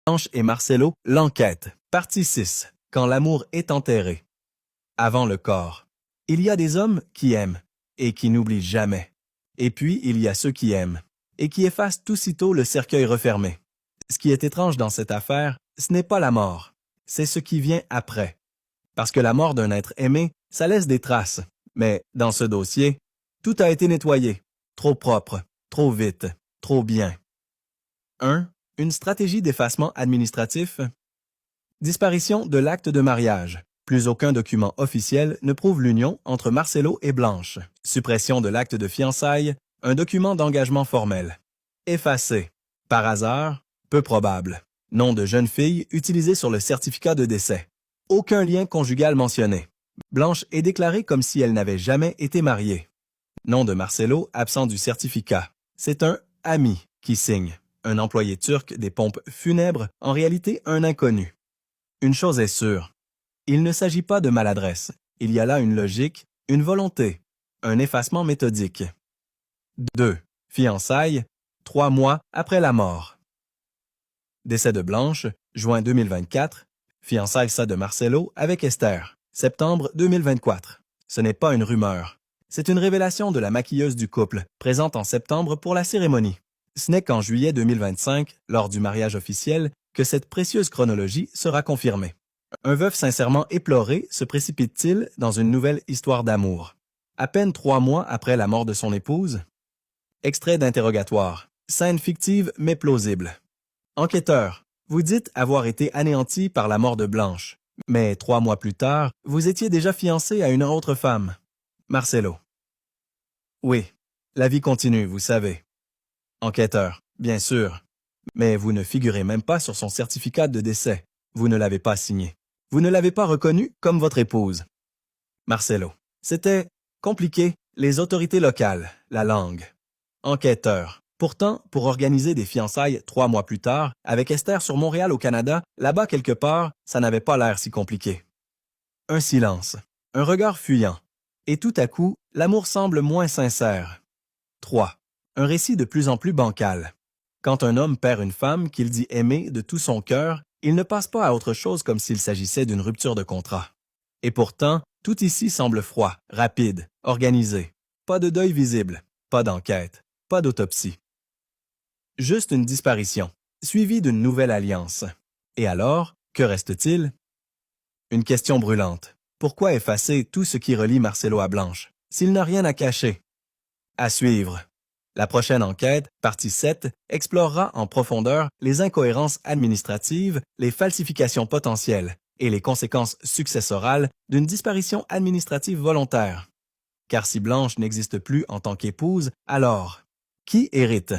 Blanche et Marcelo, l'enquête. Partie 6. Quand l'amour est enterré. Avant le corps. Il y a des hommes qui aiment et qui n'oublient jamais. Et puis, il y a ceux qui aiment et qui effacent aussitôt le cercueil refermé. Ce qui est étrange dans cette affaire, ce n'est pas la mort, c'est ce qui vient après. Parce que la mort d'un être aimé, ça laisse des traces. Mais dans ce dossier, tout a été nettoyé. Trop propre, trop vite, trop bien. 1. Une stratégie d'effacement administratif. Disparition de l'acte de mariage. Plus aucun document officiel ne prouve l'union entre Marcelo et Blanche. Suppression de l'acte de fiançailles, un document d'engagement formel. Effacé. Par hasard, peu probable. Nom de jeune fille utilisé sur le certificat de décès. Aucun lien conjugal mentionné. Blanche est déclarée comme si elle n'avait jamais été mariée. Nom de Marcelo absent du certificat. C'est un ami qui signe. Un employé turc des pompes funèbres, en réalité un inconnu. Une chose est sûre, il ne s'agit pas de maladresse. Il y a là une logique, une volonté, un effacement méthodique. 2. Fiançailles, 3 mois après la mort. Décès de Blanche, juin 2024. Fiançailles ça de Marcelo avec Esther, septembre 2024. Ce n'est pas une rumeur. C'est une révélation de la maquilleuse du couple, présente en septembre pour la cérémonie. Ce n'est qu'en juillet 2025, lors du mariage officiel, que cette précieuse chronologie sera confirmée. Un veuf sincèrement éploré se précipite-t-il dans une nouvelle histoire d'amour? À peine 3 mois après la mort de son épouse? Extrait d'interrogatoire. Scène fictive mais plausible. Enquêteur, vous dites avoir été anéanti par la mort de Blanche. Mais 3 mois plus tard, vous étiez déjà fiancé à une autre femme. Marcelo. Oui, la vie continue, vous savez. Enquêteur, bien sûr. Mais vous ne figurez même pas sur son certificat de décès. Vous ne l'avez pas signé. Vous ne l'avez pas reconnu comme votre épouse. Marcelo. C'était compliqué, les autorités locales, la langue. Enquêteur. Pourtant, pour organiser des fiançailles 3 mois plus tard, avec Esther sur Montréal au Canada, là-bas quelque part, ça n'avait pas l'air si compliqué. Un silence. Un regard fuyant. Et tout à coup, l'amour semble moins sincère. 3. Un récit de plus en plus bancal. Quand un homme perd une femme qu'il dit aimer de tout son cœur, il ne passe pas à autre chose comme s'il s'agissait d'une rupture de contrat. Et pourtant, tout ici semble froid, rapide, organisé. Pas de deuil visible, pas d'enquête, pas d'autopsie. Juste une disparition, suivie d'une nouvelle alliance. Et alors, que reste-t-il? Une question brûlante. Pourquoi effacer tout ce qui relie Marcelo à Blanche, s'il n'a rien à cacher? À suivre. La prochaine enquête, partie 7, explorera en profondeur les incohérences administratives, les falsifications potentielles et les conséquences successorales d'une disparition administrative volontaire. Car si Blanche n'existe plus en tant qu'épouse, alors, qui hérite?